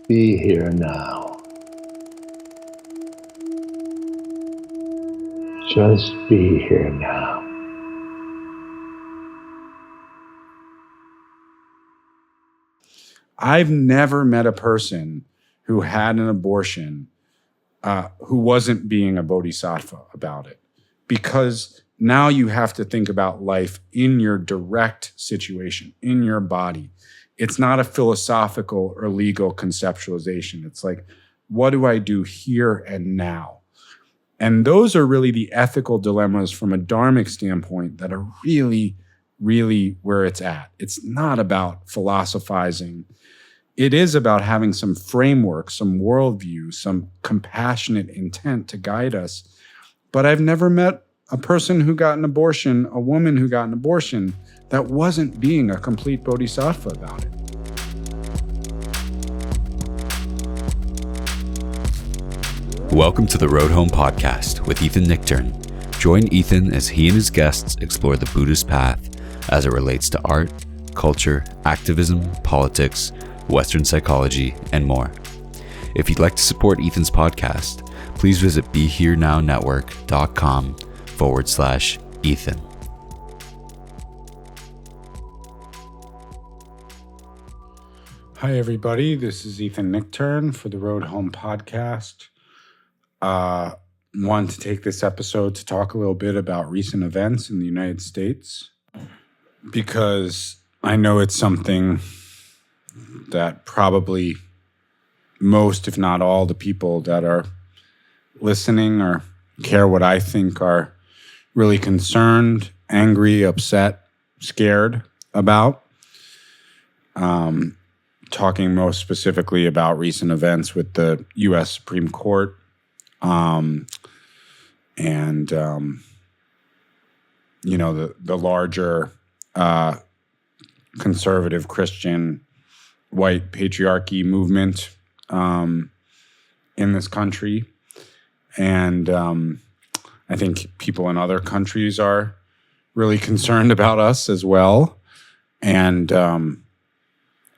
Be here now. Just be here now. I've never met a person who had an abortion who wasn't being a bodhisattva about it. Because now you have to think about life in your direct situation, in your body. It's not a philosophical or legal conceptualization. It's like, what do I do here and now? And those are really the ethical dilemmas from a dharmic standpoint that are really, really where it's at. It's not about philosophizing. It is about having some framework, some worldview, some compassionate intent to guide us. But I've never met a person who got an abortion, a woman who got an abortion, that wasn't being a complete bodhisattva about it. Welcome to the Road Home podcast with Ethan Nichtern. Join Ethan as he and his guests explore the Buddhist path as it relates to art, culture, activism, politics, Western psychology, and more. If you'd like to support Ethan's podcast, please visit BeHereNowNetwork.com/Ethan. Hi, everybody. This is Ethan Nichtern for the Road Home podcast. Want to take this episode to talk a little bit about recent events in the United States, because I know it's something that probably most, if not all, the people that are listening or care what I think are really concerned, angry, upset, scared about. Talking most specifically about recent events with the U.S. Supreme Court and the larger conservative Christian white patriarchy movement in this country. And I think people in other countries are really concerned about us as well. And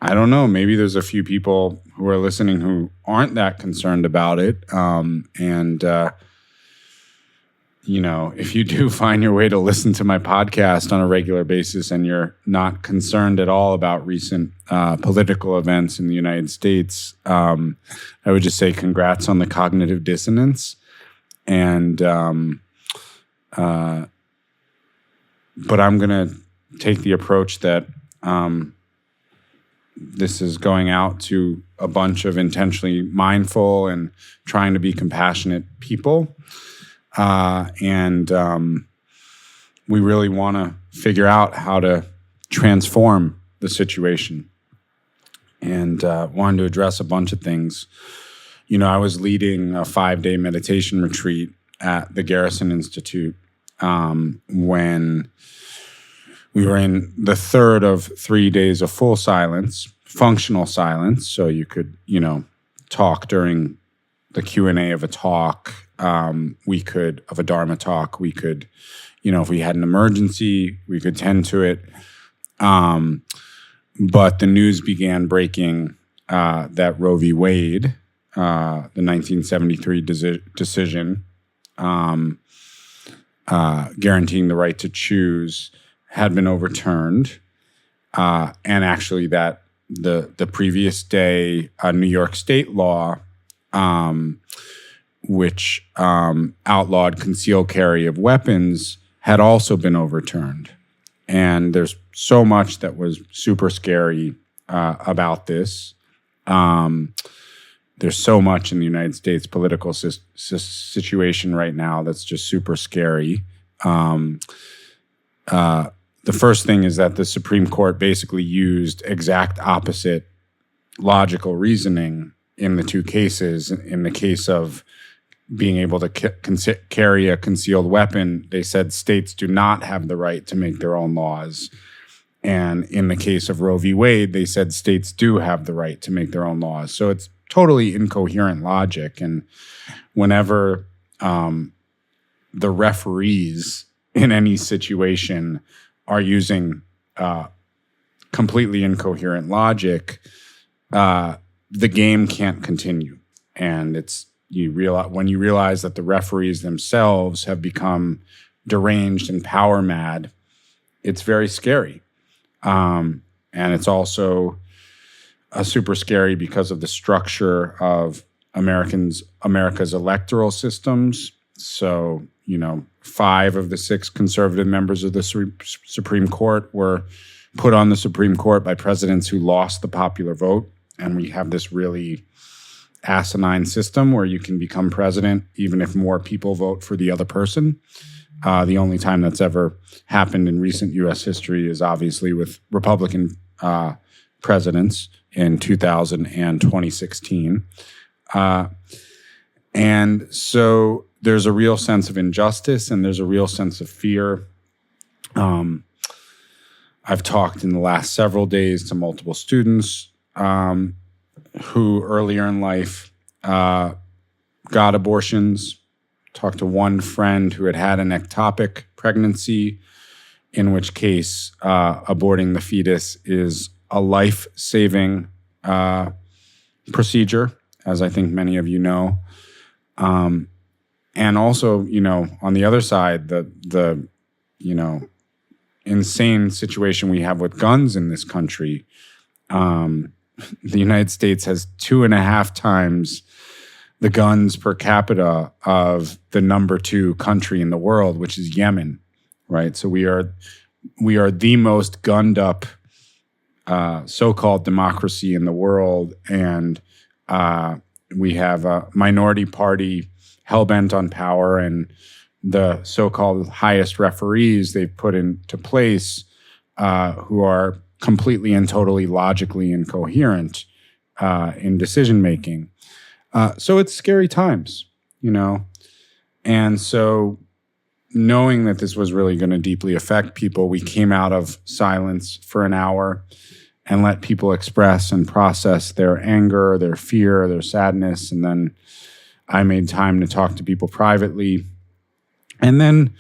I don't know, maybe there's a few people who are listening who aren't that concerned about it. If you do find your way to listen to my podcast on a regular basis and you're not concerned at all about recent political events in the United States, I would just say congrats on the cognitive dissonance. And but I'm going to take the approach that this is going out to a bunch of intentionally mindful and trying to be compassionate people. We really want to figure out how to transform the situation, and wanted to address a bunch of things. I was leading a 5-day meditation retreat at the Garrison Institute when we were in the third of 3 days of full silence, functional silence. So you could, talk during the Q&A of a talk. We could, of a Dharma talk, we could, if we had an emergency, we could tend to it. But the news began breaking that Roe v. Wade, the 1973 decision, guaranteeing the right to choose, had been overturned. And actually that the previous day, a New York state law, which outlawed concealed carry of weapons, had also been overturned. And there's so much that was super scary about this. There's so much in the United States political situation right now that's just super scary. The first thing is that the Supreme Court basically used exact opposite logical reasoning in the two cases. In the case of being able to carry a concealed weapon, they said states do not have the right to make their own laws. And in the case of Roe v. Wade, they said states do have the right to make their own laws. So it's totally incoherent logic. And whenever the referees in any situation are using completely incoherent logic, the game can't continue. And when you realize that the referees themselves have become deranged and power mad, it's very scary. And it's also super scary because of the structure of America's electoral systems. So, 5 of the 6 conservative members of the Supreme Court were put on the Supreme Court by presidents who lost the popular vote. And we have this really asinine system where you can become president even if more people vote for the other person. The only time that's ever happened in recent U.S. history is obviously with Republican presidents in 2000 and 2016. And so there's a real sense of injustice and there's a real sense of fear. I've talked in the last several days to multiple students who earlier in life got abortions. Talked to one friend who had an ectopic pregnancy, in which case aborting the fetus is a life-saving procedure, as I think many of you know. And also, on the other side, the insane situation we have with guns in this country. The United States has 2.5 times the guns per capita of the number 2 country in the world, which is Yemen, right? So we are the most gunned up so-called democracy in the world, and we have a minority party hell-bent on power, and the so-called highest referees they've put into place who are completely and totally logically incoherent in decision-making. So it's scary times, And so knowing that this was really going to deeply affect people, we came out of silence for an hour and let people express and process their anger, their fear, their sadness. And then I made time to talk to people privately. And then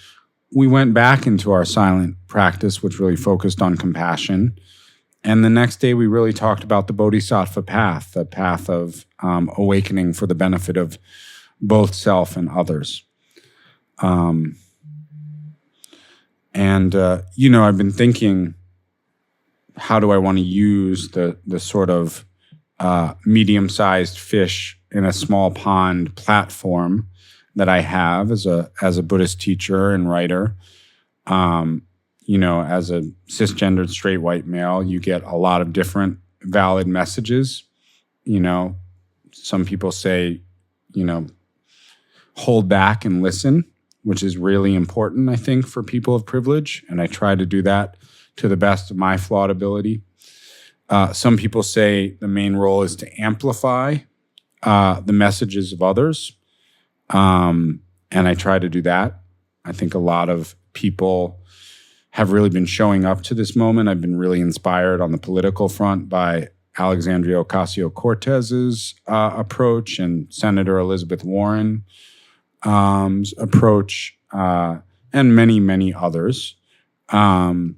we went back into our silent practice, which really focused on compassion. And the next day, we really talked about the Bodhisattva path, the path of awakening for the benefit of both self and others. I've been thinking, how do I want to use the sort of medium-sized fish in a small pond platform that I have as a Buddhist teacher and writer? As a cisgendered straight white male, you get a lot of different valid messages. Some people say, hold back and listen, which is really important, I think, for people of privilege. And I try to do that to the best of my flawed ability. Some people say the main role is to amplify the messages of others. And I try to do that. I think a lot of people have really been showing up to this moment. I've been really inspired on the political front by Alexandria Ocasio-Cortez's approach and Senator Elizabeth Warren's approach, and many, many others, and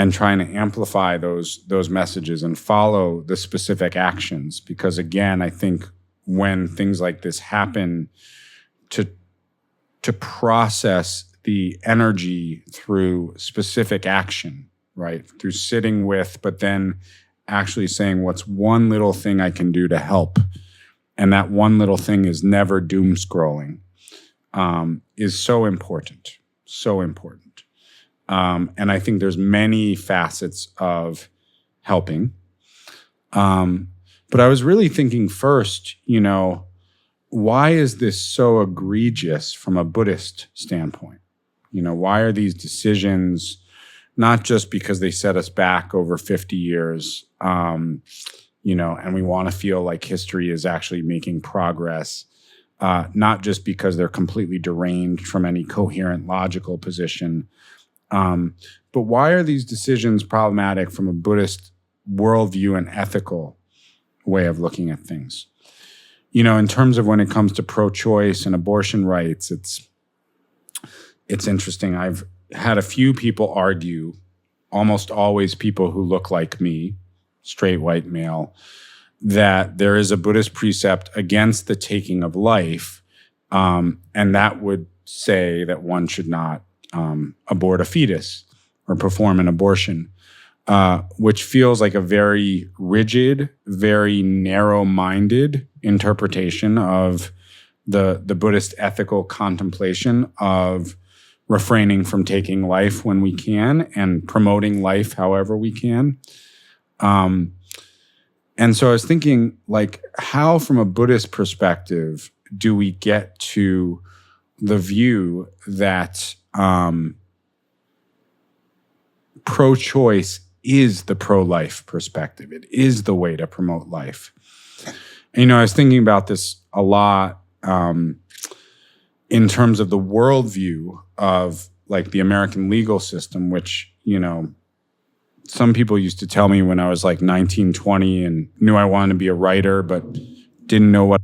trying to amplify those messages and follow the specific actions. Because again, I think when things like this happen, to process the energy through specific action, right? Through sitting with, but then actually saying, what's one little thing I can do to help? And that one little thing is never doom scrolling, is so important, so important. And I think there's many facets of helping. But I was really thinking first, why is this so egregious from a Buddhist standpoint? Why are these decisions, not just because they set us back over 50 years, and we want to feel like history is actually making progress, not just because they're completely deranged from any coherent logical position, but why are these decisions problematic from a Buddhist worldview and ethical way of looking at things? In terms of when it comes to pro-choice and abortion rights, it's interesting. I've had a few people argue, almost always people who look like me, straight white male, that there is a Buddhist precept against the taking of life, and that would say that one should not abort a fetus or perform an abortion, which feels like a very rigid, very narrow-minded interpretation of the Buddhist ethical contemplation of refraining from taking life when we can and promoting life however we can. And so I was thinking, like, how from a Buddhist perspective do we get to the view that pro-choice is the pro-life perspective? It is the way to promote life. And, I was thinking about this a lot in terms of the worldview of, like, the American legal system, which, some people used to tell me when I was like 19, 20 and knew I wanted to be a writer, but didn't know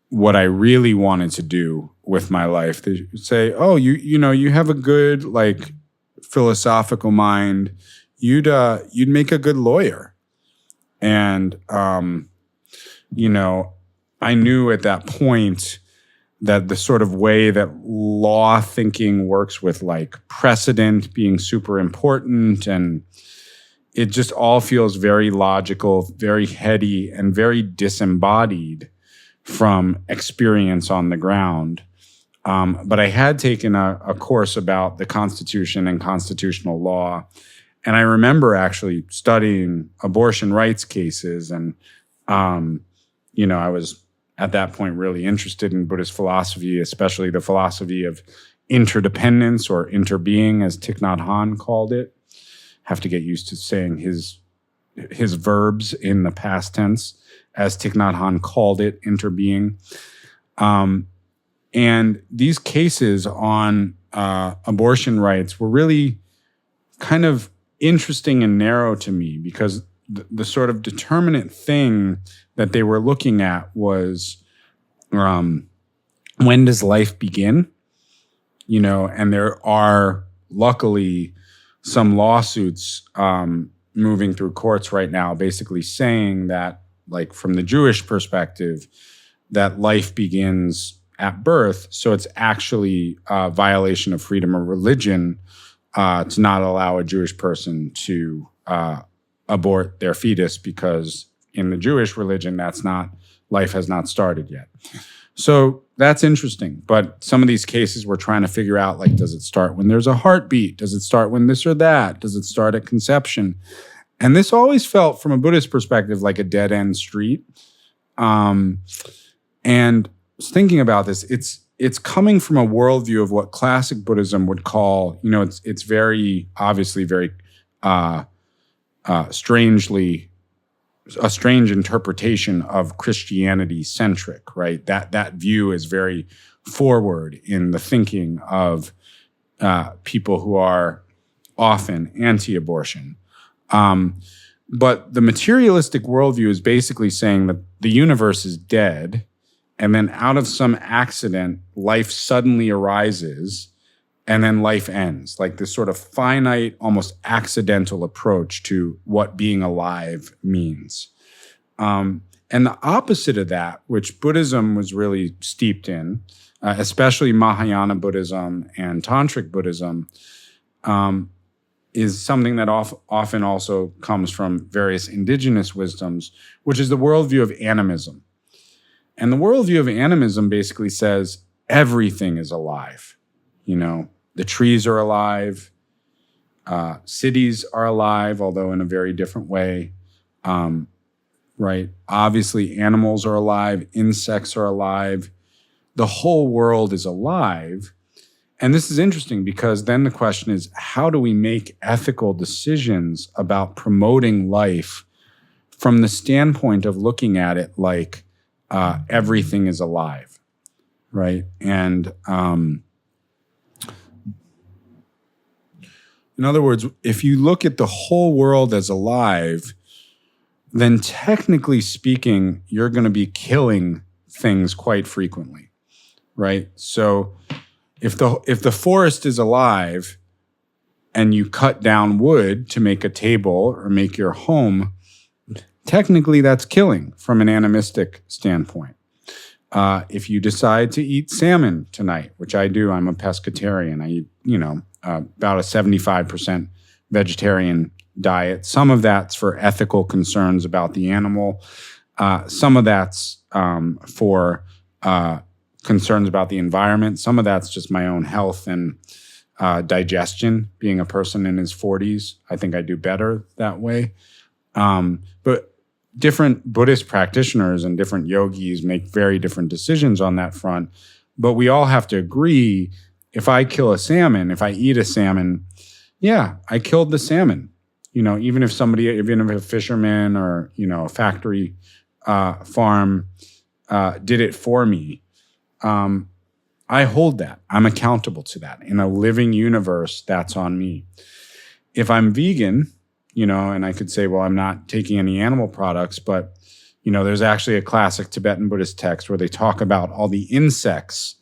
what I really wanted to do with my life. They would say, oh, you have a good, like, philosophical mind. You'd make a good lawyer. And, I knew at that point that the sort of way that law thinking works with, like, precedent being super important, and it just all feels very logical, very heady, and very disembodied from experience on the ground. But I had taken a course about the Constitution and constitutional law. And I remember actually studying abortion rights cases. And, I was at that point really interested in Buddhist philosophy, especially the philosophy of interdependence, or interbeing, as Thich Nhat Hanh called it. Have to get used to saying his verbs in the past tense, as Thich Nhat Hanh called it, interbeing. And these cases on abortion rights were really kind of interesting and narrow to me, because the sort of determinant thing that they were looking at was, when does life begin? And there are, luckily, some lawsuits moving through courts right now, basically saying that, like, from the Jewish perspective, that life begins at birth. So it's actually a violation of freedom of religion to not allow a Jewish person to abort their fetus, because in the Jewish religion, life has not started yet. So that's interesting. But some of these cases we're trying to figure out, like, does it start when there's a heartbeat? Does it start when this or that? Does it start at conception? And this always felt, from a Buddhist perspective, like a dead-end street. And I was thinking about this. It's coming from a worldview of what classic Buddhism would call, it's very, obviously very strangely, a strange interpretation of Christianity-centric, right? That view is very forward in the thinking of people who are often anti-abortion. But the materialistic worldview is basically saying that the universe is dead, and then out of some accident, life suddenly arises, and then life ends. Like this sort of finite, almost accidental approach to what being alive means. And the opposite of that, which Buddhism was really steeped in, especially Mahayana Buddhism and Tantric Buddhism, is something that often also comes from various indigenous wisdoms, which is the worldview of animism. And the worldview of animism basically says everything is alive. The trees are alive, cities are alive, although in a very different way, right? Obviously, animals are alive, insects are alive. The whole world is alive. And this is interesting because then the question is, how do we make ethical decisions about promoting life from the standpoint of looking at it like everything is alive, right? And in other words, if you look at the whole world as alive, then technically speaking, you're going to be killing things quite frequently, right? So if the forest is alive and you cut down wood to make a table or make your home, technically that's killing from an animistic standpoint. If you decide to eat salmon tonight, which I do, I'm a pescatarian. I eat, about a 75% vegetarian diet. Some of that's for ethical concerns about the animal. Some of that's for concerns about the environment. Some of that's just my own health and digestion. Being a person in his 40s, I think I do better that way. But different Buddhist practitioners and different yogis make very different decisions on that front. But we all have to agree, if I kill a salmon, if I eat a salmon, yeah, I killed the salmon. Even if a fisherman or, a factory farm did it for me, I hold that. I'm accountable to that. In a living universe, that's on me. If I'm vegan, and I could say, well, I'm not taking any animal products, but, there's actually a classic Tibetan Buddhist text where they talk about all the insects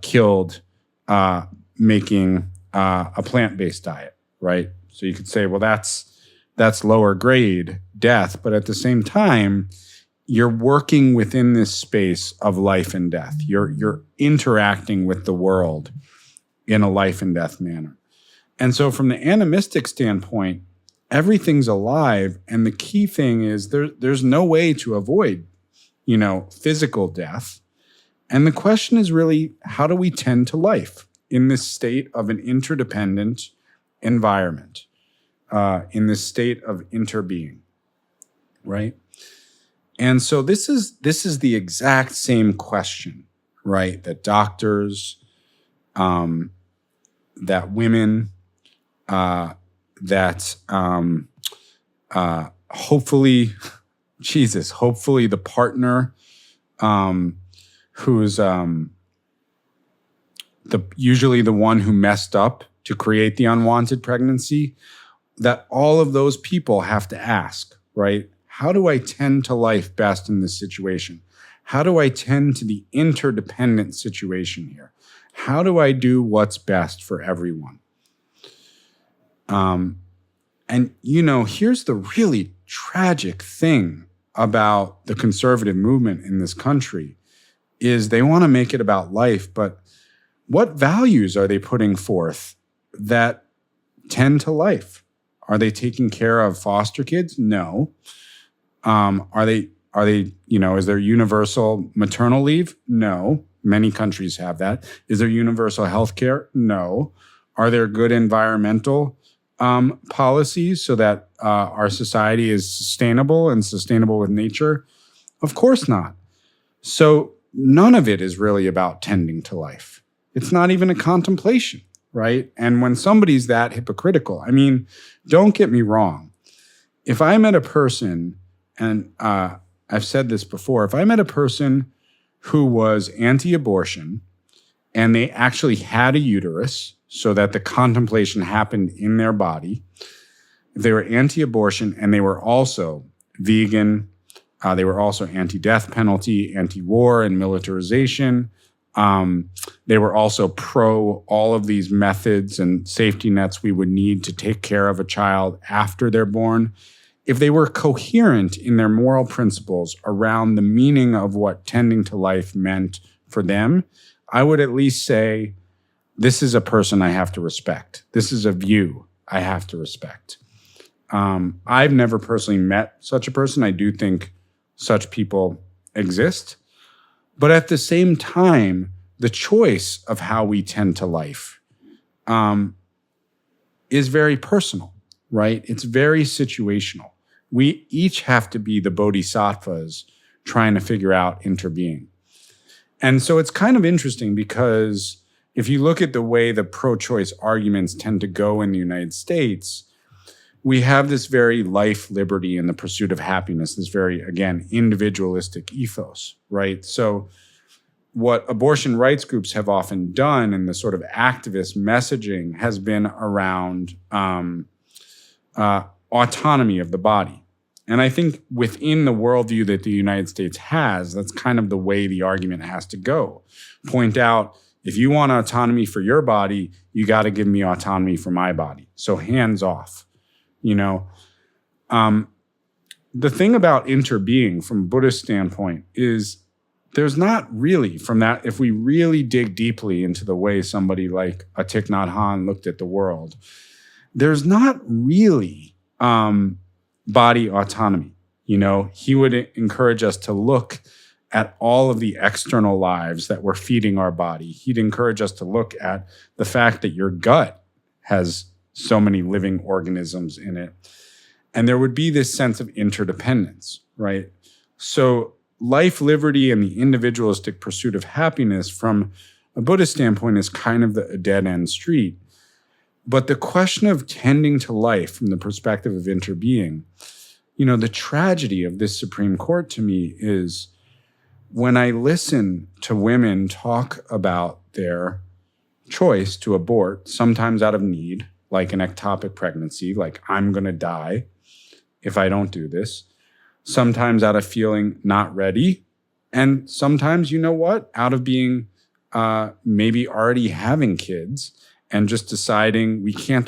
killed making a plant-based diet, right? So you could say, well, that's lower grade death, but at the same time, you're working within this space of life and death. You're interacting with the world in a life and death manner. And so from the animistic standpoint, everything's alive. And the key thing is there's no way to avoid, physical death. And the question is really, how do we tend to life in this state of an interdependent environment, in this state of interbeing, right? And so this is the exact same question, right? That doctors, that women, hopefully the partner, who's usually the one who messed up to create the unwanted pregnancy, that all of those people have to ask, right? How do I tend to life best in this situation? How do I tend to the interdependent situation here? How do I do what's best for everyone? And here's the really tragic thing about the conservative movement in this country is they want to make it about life, but what values are they putting forth that tend to life? Are they taking care of foster kids? No. Are they, is there universal maternal leave? No. Many countries have that. Is there universal health care? No. Are there good environmental policies so that our society is sustainable and sustainable with nature? Of course not. So none of it is really about tending to life. It's not even a contemplation, right? And when somebody's that hypocritical, don't get me wrong. If I met a person, and I've said this before, if I met a person who was anti-abortion and they actually had a uterus so that the contemplation happened in their body, if they were anti-abortion and they were also vegan, they were also anti-death penalty, anti-war and militarization, they were also pro all of these methods and safety nets we would need to take care of a child after they're born. If they were coherent in their moral principles around the meaning of what tending to life meant for them, I would at least say, this is a person I have to respect. This is a view I have to respect. I've never personally met such a person. I do think such people exist. But at the same time, the choice of how we tend to life is very personal, right? It's very situational. We each have to be the bodhisattvas trying to figure out interbeing. And so it's kind of interesting because if you look at the way the pro-choice arguments tend to go in the United States, we have this very life, liberty, and the pursuit of happiness, this very, again, individualistic ethos, right? So what abortion rights groups have often done in the sort of activist messaging has been around autonomy of the body. And I think within the worldview that the United States has, that's kind of the way the argument has to go. Point out, if you want autonomy for your body, you got to give me autonomy for my body. So hands off, the thing about interbeing from a Buddhist standpoint is there's not really, from that, if we really dig deeply into the way somebody like a Thich Nhat Hanh looked at the world, there's not really body autonomy. He would encourage us to look at all of the external lives that we're feeding our body. He'd encourage us to look at the fact that your gut has so many living organisms in it. And there would be this sense of interdependence, right? So life, liberty, and the individualistic pursuit of happiness from a Buddhist standpoint is kind of a dead-end street. But the question of tending to life from the perspective of interbeing, the tragedy of this Supreme Court to me is when I listen to women talk about their choice to abort, sometimes out of need, like an ectopic pregnancy, like I'm going to die if I don't do this, sometimes out of feeling not ready, and sometimes, out of being maybe already having kids and just deciding we can't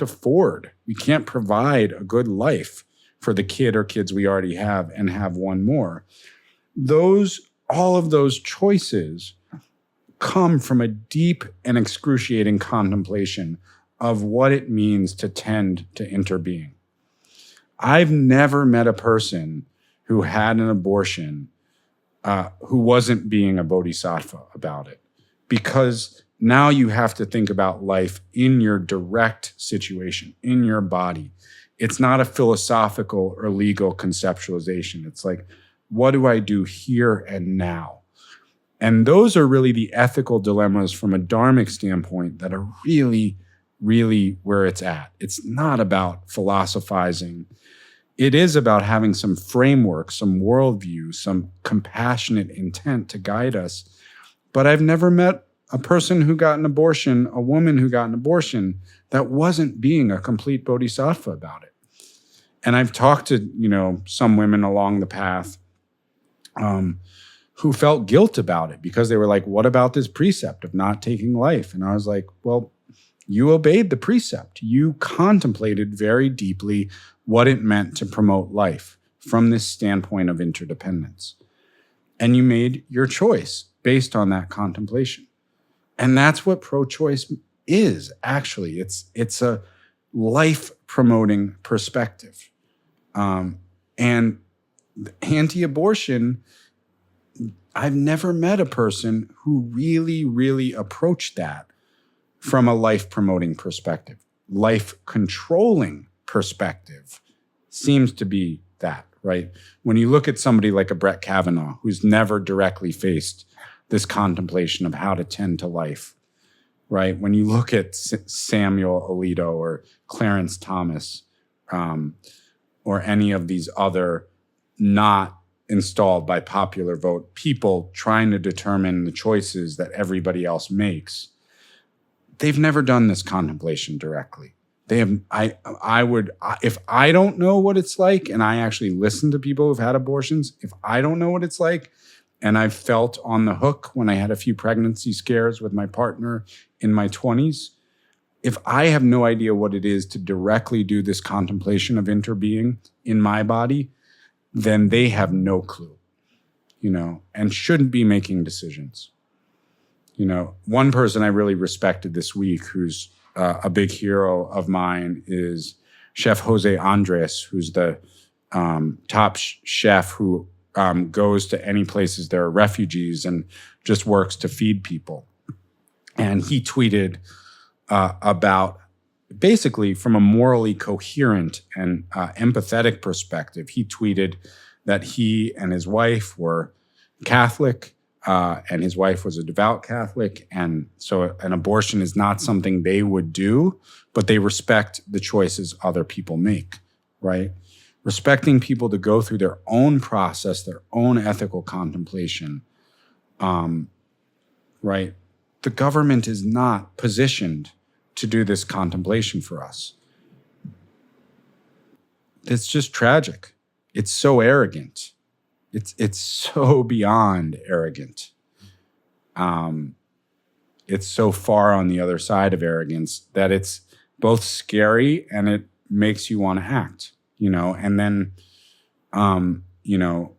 provide a good life for the kid or kids we already have and have one more. All of those choices come from a deep and excruciating contemplation of what it means to tend to interbeing. I've never met a person who had an abortion who wasn't being a bodhisattva about it, because now you have to think about life in your direct situation, in your body. It's not a philosophical or legal conceptualization. It's like, what do I do here and now? And those are really the ethical dilemmas from a dharmic standpoint that are really, really where it's at. It's not about philosophizing. It is about having some framework, some worldview, some compassionate intent to guide us. But I've never met a person who got an abortion, a woman who got an abortion, that wasn't being a complete bodhisattva about it. And I've talked to, some women along the path who felt guilt about it because they were like, what about this precept of not taking life? And I was like, well, you obeyed the precept. You contemplated very deeply what it meant to promote life from this standpoint of interdependence. And you made your choice based on that contemplation. And that's what pro-choice is, actually. It's a life-promoting perspective. And anti-abortion, I've never met a person who really, really approached that from a life-promoting perspective. Life-controlling perspective seems to be that, right? When you look at somebody like a Brett Kavanaugh, who's never directly faced this contemplation of how to tend to life, right? When you look at Samuel Alito or Clarence Thomas, or any of these other not installed by popular vote people trying to determine the choices that everybody else makes, they've never done this contemplation directly. They have. If I don't know what it's like, and I actually listen to people who've had abortions, if I don't know what it's like, and I've felt on the hook when I had a few pregnancy scares with my partner in my 20s, if I have no idea what it is to directly do this contemplation of interbeing in my body, then they have no clue, and shouldn't be making decisions. One person I really respected this week, who's a big hero of mine, is Chef Jose Andres, who's the top chef who goes to any places there are refugees and just works to feed people. And he tweeted about, basically from a morally coherent and empathetic perspective, he tweeted that he and his wife were Catholic, and his wife was a devout Catholic. And so an abortion is not something they would do, but they respect the choices other people make, right? Respecting people to go through their own process, their own ethical contemplation, right? The government is not positioned to do this contemplation for us. It's just tragic. It's so arrogant. It's so beyond arrogant. It's so far on the other side of arrogance that it's both scary and it makes you want to act, and then you know,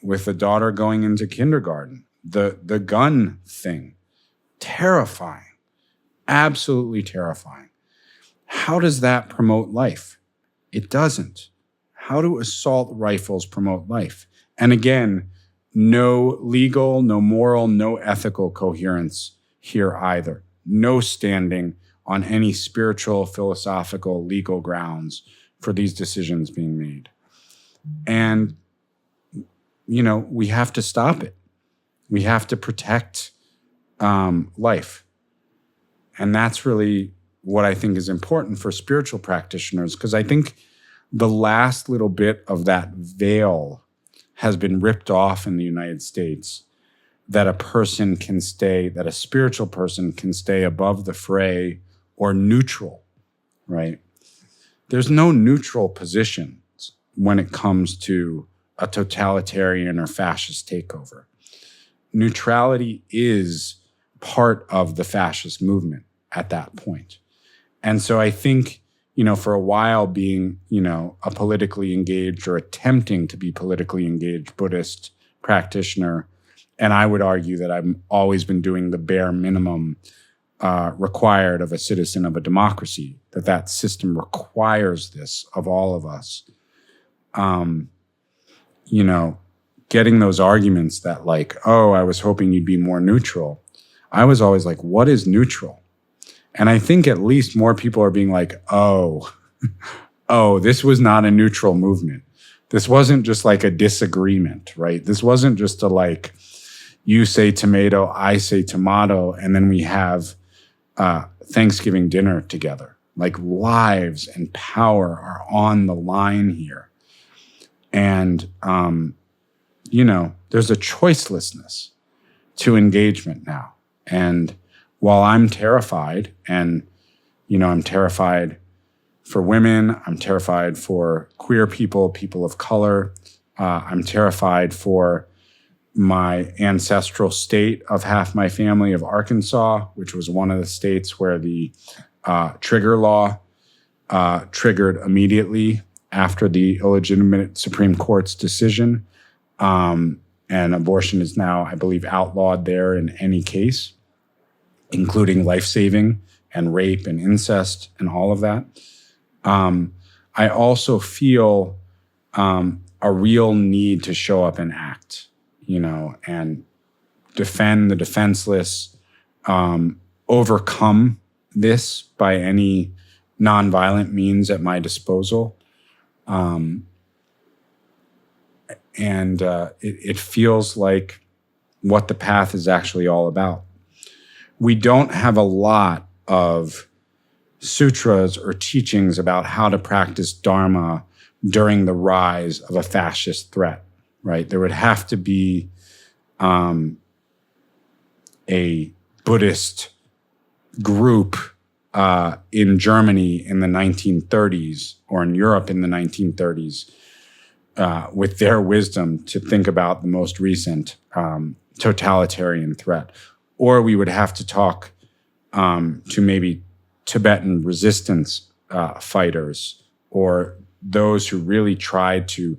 with a daughter going into kindergarten, the gun thing, terrifying, absolutely terrifying. How does that promote life? It doesn't. How do assault rifles promote life? And again, no legal, no moral, no ethical coherence here either. No standing on any spiritual, philosophical, legal grounds for these decisions being made. And, you know, we have to stop it. We have to protect life. And that's really what I think is important for spiritual practitioners, because I think the last little bit of that veil has been ripped off in the United States, that a spiritual person can stay above the fray or neutral, right? There's no neutral positions when it comes to a totalitarian or fascist takeover. Neutrality is part of the fascist movement at that point. And so I think, you know, for a while being, you know, a politically engaged or attempting to be politically engaged Buddhist practitioner, and I would argue that I've always been doing the bare minimum required of a citizen of a democracy, that system requires this of all of us. You know, getting those arguments that like, oh, I was hoping you'd be more neutral. I was always like, what is neutral? And I think at least more people are being like, oh, this was not a neutral movement. This wasn't just like a disagreement, right? This wasn't just a like, you say tomato, I say tomato, and then we have Thanksgiving dinner together. Like lives and power are on the line here. And, you know, there's a choicelessness to engagement now. And while I'm terrified, and, you know, I'm terrified for women, I'm terrified for queer people, people of color, I'm terrified for my ancestral state of half my family of Arkansas, which was one of the states where the trigger law triggered immediately after the illegitimate Supreme Court's decision. And abortion is now, I believe, outlawed there in any case, including life-saving and rape and incest and all of that. I also feel a real need to show up and act, you know, and defend the defenseless, overcome this by any nonviolent means at my disposal. It feels like what the path is actually all about. We don't have a lot of sutras or teachings about how to practice Dharma during the rise of a fascist threat, right? There would have to be a Buddhist group in Germany in the 1930s or in Europe in the 1930s with their wisdom to think about the most recent totalitarian threat. Or we would have to talk to maybe Tibetan resistance fighters or those who really tried to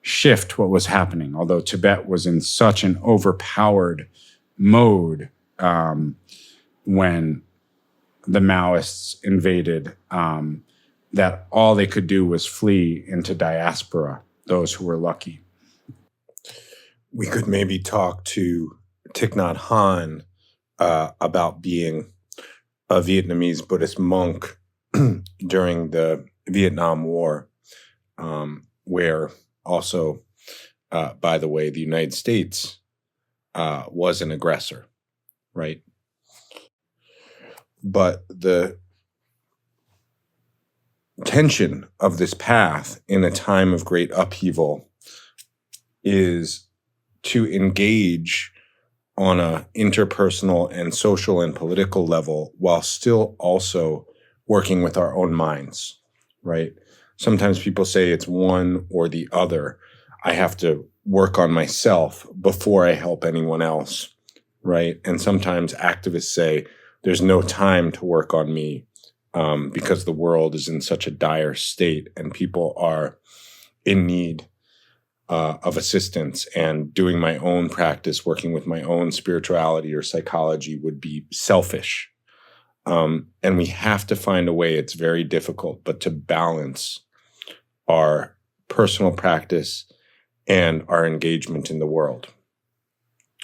shift what was happening, although Tibet was in such an overpowered mode when the Maoists invaded that all they could do was flee into diaspora, those who were lucky. We could maybe talk to Thich Nhat Hanh about being a Vietnamese Buddhist monk during the Vietnam War, where also, by the way, the United States was an aggressor, right? But the tension of this path in a time of great upheaval is to engage on a interpersonal and social and political level while still also working with our own minds, right? Sometimes people say it's one or the other. I have to work on myself before I help anyone else, right? And sometimes activists say there's no time to work on me because the world is in such a dire state and people are in need of assistance, and doing my own practice, working with my own spirituality or psychology would be selfish. And we have to find a way, it's very difficult, but to balance our personal practice and our engagement in the world.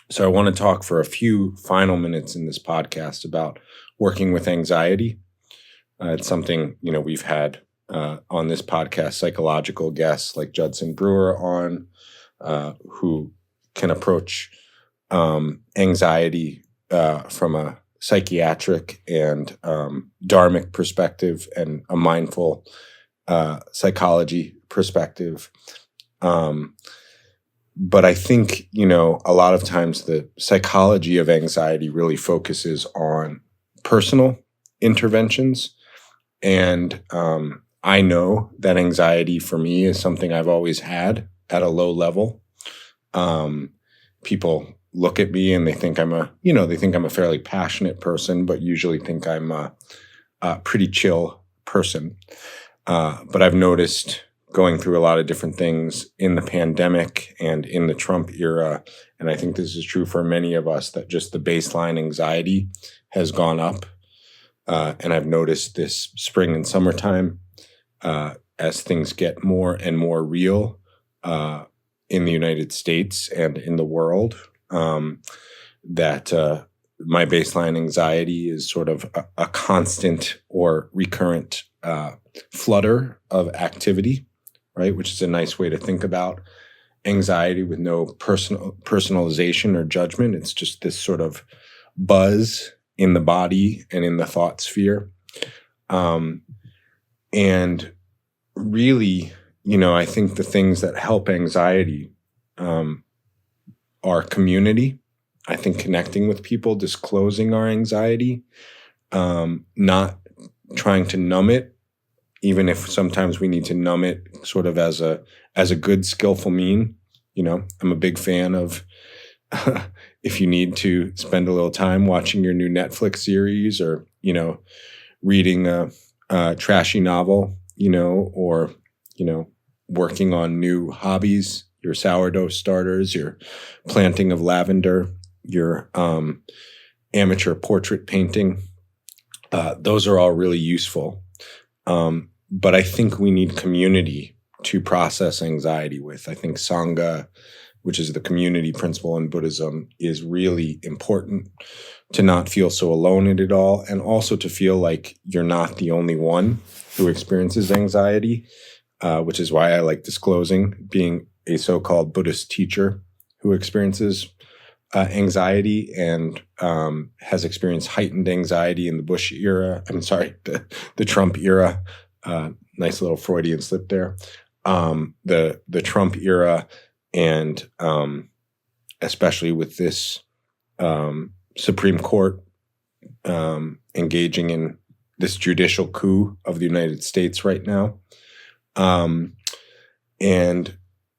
So I want to talk for a few final minutes in this podcast about working with anxiety. It's something, we've had on this podcast psychological guests like Judson Brewer on, who can approach anxiety from a psychiatric and dharmic perspective and a mindful psychology perspective. But I think, a lot of times the psychology of anxiety really focuses on personal interventions. And I know that anxiety for me is something I've always had at a low level. People look at me and they think I'm a fairly passionate person, but usually think I'm a pretty chill person. But I've noticed going through a lot of different things in the pandemic and in the Trump era, and I think this is true for many of us, that just the baseline anxiety has gone up. And I've noticed this spring and summertime, as things get more and more real in the United States and in the world, that my baseline anxiety is sort of a constant or recurrent flutter of activity, right? Which is a nice way to think about anxiety with no personalization or judgment. It's just this sort of buzz in the body and in the thought sphere. And really, I think the things that help anxiety are community. I think connecting with people, disclosing our anxiety, not trying to numb it, even if sometimes we need to numb it sort of as a good, skillful mean. I'm a big fan of if you need to spend a little time watching your new Netflix series or, reading a trashy novel, or, working on new hobbies, your sourdough starters, your planting of lavender, your amateur portrait painting. Those are all really useful. But I think we need community to process anxiety with. I think Sangha, which is the community principle in Buddhism, is really important to not feel so alone in it all, and also to feel like you're not the only one who experiences anxiety, which is why I like disclosing being a so-called Buddhist teacher who experiences anxiety and has experienced heightened anxiety in the Trump era. Nice little Freudian slip there. The Trump era, and especially with this Supreme Court engaging in this judicial coup of the United States right now. And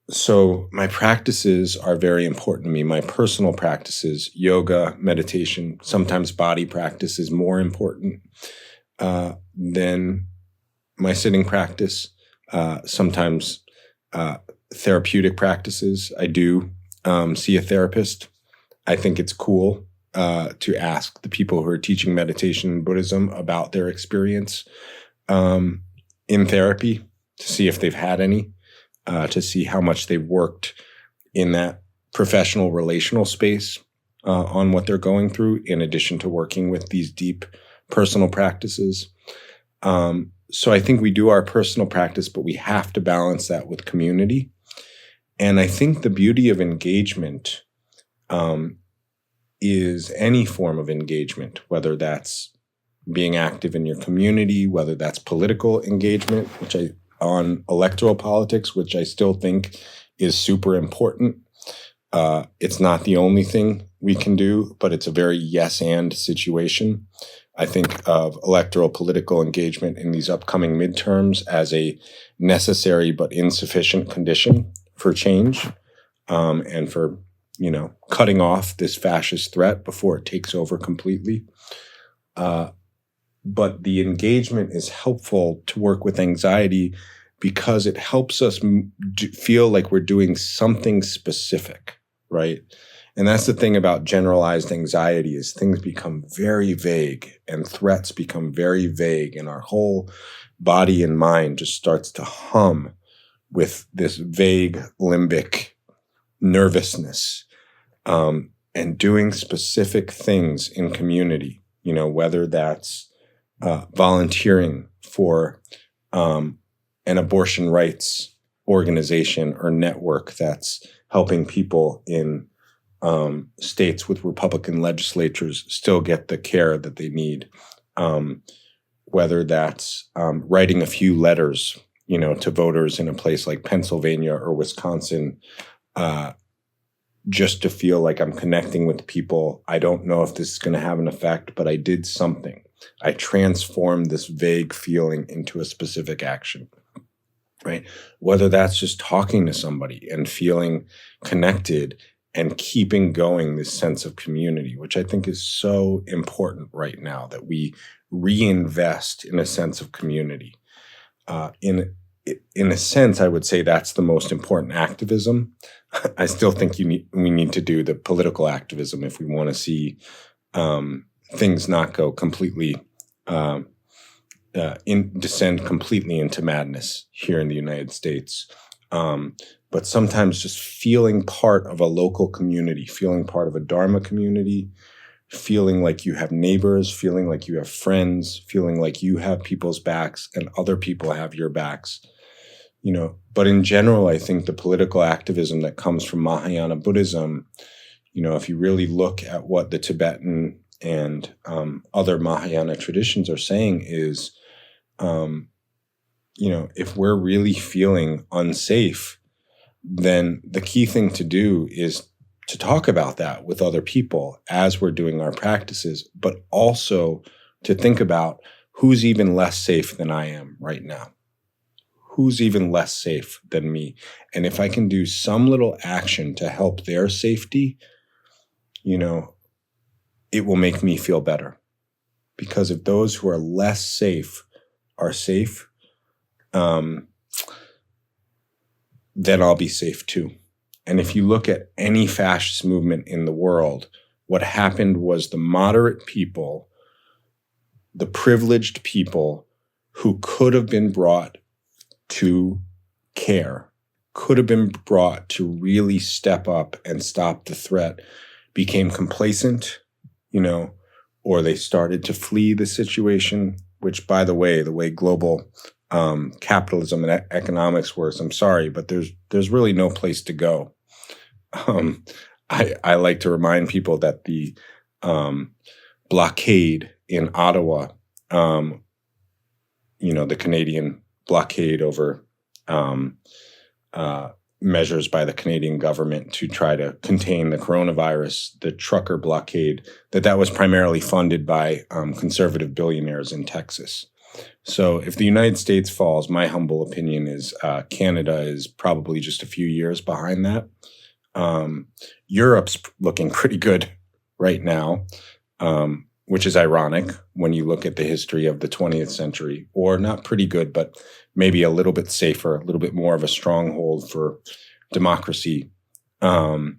so my practices are very important to me. My personal practices, yoga, meditation, sometimes body practice is more important than my sitting practice. Sometimes therapeutic practices. I do see a therapist. I think it's cool to ask the people who are teaching meditation in Buddhism about their experience in therapy, to see if they've had any, to see how much they've worked in that professional relational space on what they're going through, in addition to working with these deep personal practices. So I think we do our personal practice, but we have to balance that with community. And I think the beauty of engagement is any form of engagement, whether that's being active in your community, whether that's political engagement, on electoral politics, which I still think is super important. It's not the only thing we can do, but it's a very yes and situation. I think of electoral political engagement in these upcoming midterms as a necessary but insufficient condition for change, and for, cutting off this fascist threat before it takes over completely. But the engagement is helpful to work with anxiety because it helps us feel like we're doing something specific, right? And that's the thing about generalized anxiety, is things become very vague and threats become very vague, and our whole body and mind just starts to hum with this vague limbic nervousness. And doing specific things in community, whether that's volunteering for an abortion rights organization or network that's helping people in states with Republican legislatures still get the care that they need, whether that's writing a few letters, to voters in a place like Pennsylvania or Wisconsin, just to feel like I'm connecting with people. I don't know if this is going to have an effect, but I did something. I transformed this vague feeling into a specific action, right? Whether that's just talking to somebody and feeling connected and keeping going this sense of community, which I think is so important right now, that we reinvest in a sense of community. In a sense, I would say that's the most important activism. I still think we need to do the political activism if we want to see things not go completely descend completely into madness here in the United States. But sometimes just feeling part of a local community, feeling part of a Dharma community, feeling like you have neighbors, feeling like you have friends, feeling like you have people's backs and other people have your backs. But in general, I think the political activism that comes from Mahayana Buddhism, if you really look at what the Tibetan and other Mahayana traditions are saying is, if we're really feeling unsafe, then the key thing to do is to talk about that with other people as we're doing our practices, but also to think about who's even less safe than I am right now. Who's even less safe than me? And if I can do some little action to help their safety, it will make me feel better. Because if those who are less safe are safe, then I'll be safe too. And if you look at any fascist movement in the world, what happened was the moderate people, the privileged people who could have been brought to care, could have been brought to really step up and stop the threat, became complacent, or they started to flee the situation, which, by the way global capitalism and economics works, I'm sorry, but there's really no place to go. I like to remind people that the blockade in Ottawa, the Canadian blockade over measures by the Canadian government to try to contain the coronavirus, the trucker blockade, that was primarily funded by conservative billionaires in Texas. So if the United States falls, my humble opinion is Canada is probably just a few years behind that. Europe's looking pretty good right now, which is ironic when you look at the history of the 20th century, or not pretty good, but maybe a little bit safer, a little bit more of a stronghold for democracy. But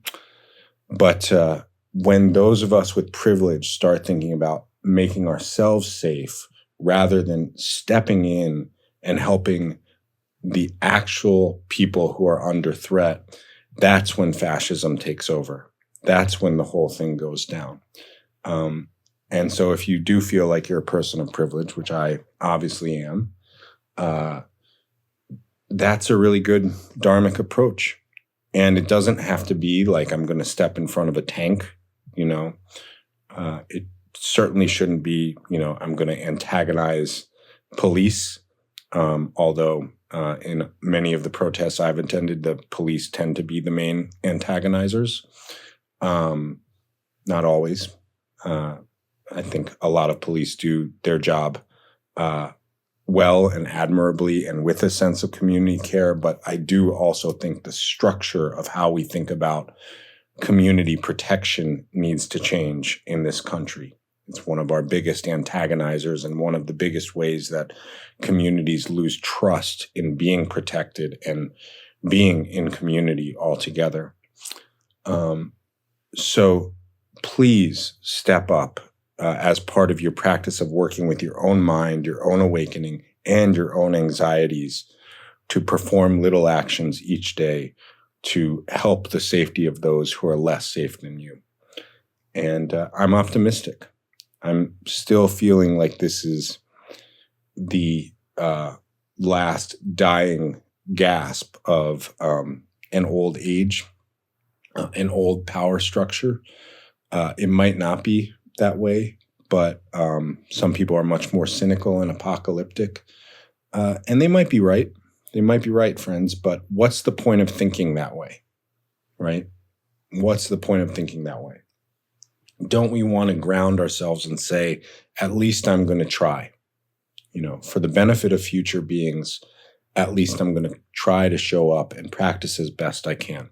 when those of us with privilege start thinking about making ourselves safe rather than stepping in and helping the actual people who are under threat, that's when fascism takes over. That's when the whole thing goes down. And so if you do feel like you're a person of privilege, which I obviously am, that's a really good dharmic approach. And it doesn't have to be like I'm going to step in front of a tank, It certainly shouldn't be, I'm going to antagonize police, although in many of the protests I've attended, the police tend to be the main antagonizers. Not always. I think a lot of police do their job well and admirably and with a sense of community care, but I do also think the structure of how we think about community protection needs to change in this country. It's one of our biggest antagonizers and one of the biggest ways that communities lose trust in being protected and being in community altogether. So please step up as part of your practice of working with your own mind, your own awakening, and your own anxieties to perform little actions each day to help the safety of those who are less safe than you. And I'm optimistic. I'm still feeling like this is the last dying gasp of an old age, an old power structure. It might not be that way, but some people are much more cynical and apocalyptic. And they might be right. They might be right, friends, but what's the point of thinking that way, right? What's the point of thinking that way? Don't we want to ground ourselves and say, at least I'm going to try, for the benefit of future beings, at least I'm going to try to show up and practice as best I can.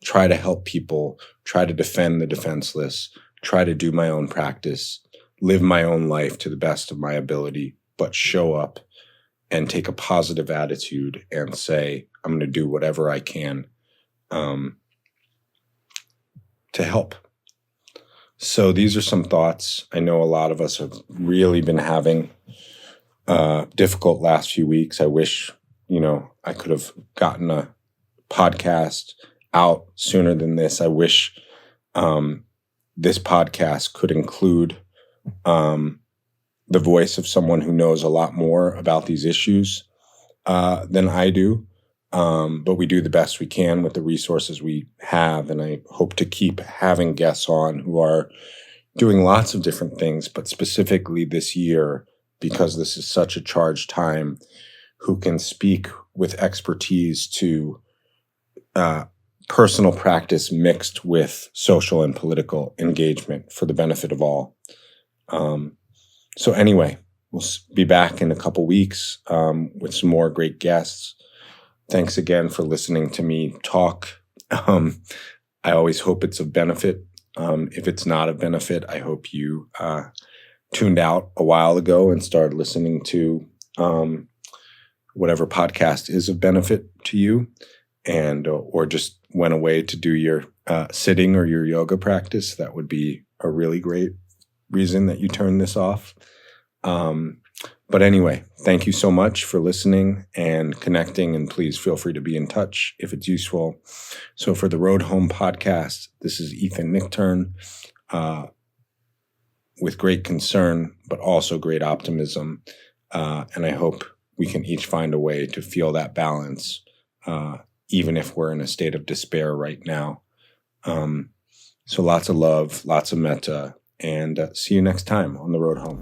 Try to help people, try to defend the defenseless, try to do my own practice, live my own life to the best of my ability, but show up and take a positive attitude and say, I'm going to do whatever I can to help. So these are some thoughts. I know a lot of us have really been having difficult last few weeks. I wish, I could have gotten a podcast out sooner than this. I wish this podcast could include the voice of someone who knows a lot more about these issues than I do. But we do the best we can with the resources we have. And I hope to keep having guests on who are doing lots of different things, but specifically this year, because this is such a charged time, who can speak with expertise to personal practice mixed with social and political engagement for the benefit of all. So anyway, we'll be back in a couple weeks with some more great guests. Thanks again for listening to me talk. I always hope it's of benefit. If it's not of benefit, I hope you tuned out a while ago and started listening to whatever podcast is of benefit to you, and or just went away to do your sitting or your yoga practice. That would be a really great reason that you turn this off. But anyway, thank you so much for listening and connecting, and please feel free to be in touch if it's useful. So for the Road Home podcast, this is Ethan Nichtern, with great concern, but also great optimism. And I hope we can each find a way to feel that balance, even if we're in a state of despair right now. So lots of love, lots of metta, and see you next time on the Road Home.